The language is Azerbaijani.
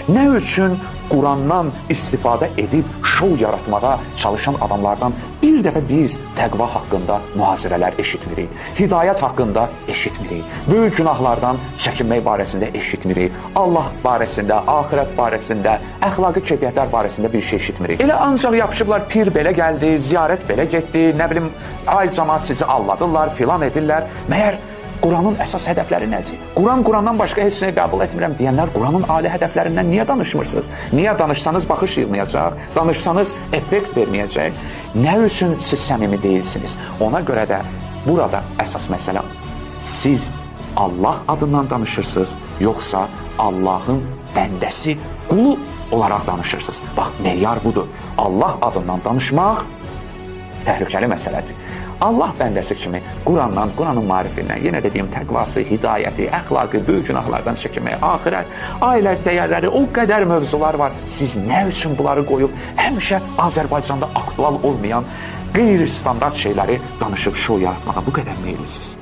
Nə üçün Qurandan istifadə edib şou yaratmağa çalışan adamlardan bir dəfə biz təqva haqqında mühazirələr eşitmirik, hidayət haqqında eşitmirik, böyük günahlardan çəkinmək barəsində eşitmirik, Allah barəsində, axirət barəsində, əxlaqi keyfiyyətlər barəsində bir şey eşitmirik. Elə ancaq yapışıblar, pir belə gəldi, ziyarət belə getdi, nə bilim, ay cəmaat sizi alladırlar, filan edirlər. Məyər Quranın əsas hədəfləri nədir? Qurandan başqa heç nə qəbul etmirəm deyənlər Quranın ali hədəflərindən niyə danışmırsınız? Niyə danışsanız baxış yığmayacaq, danışsanız effekt verməyəcək? Nə üçün siz səmimi deyilsiniz? Ona görə də burada əsas məsələ siz Allah adından danışırsınız, yoxsa Allahın bəndəsi, qulu olaraq danışırsınız. Bax, meyar budur. Allah adından danışmaq təhlükəli məsələdir. Allah bəndəsi kimi Qurandan, Quranın marifindən, yenə dediyim təqvası, hidayəti, əxlaqı, böyük günahlardan çəkinməyə, axirət, ailə dəyərləri, o qədər mövzular var. Siz nə üçün bunları qoyub həmişə Azərbaycanda aktual olmayan qeyri-standart şeyləri danışıb şou yaratmağa bu qədər meyillisiniz?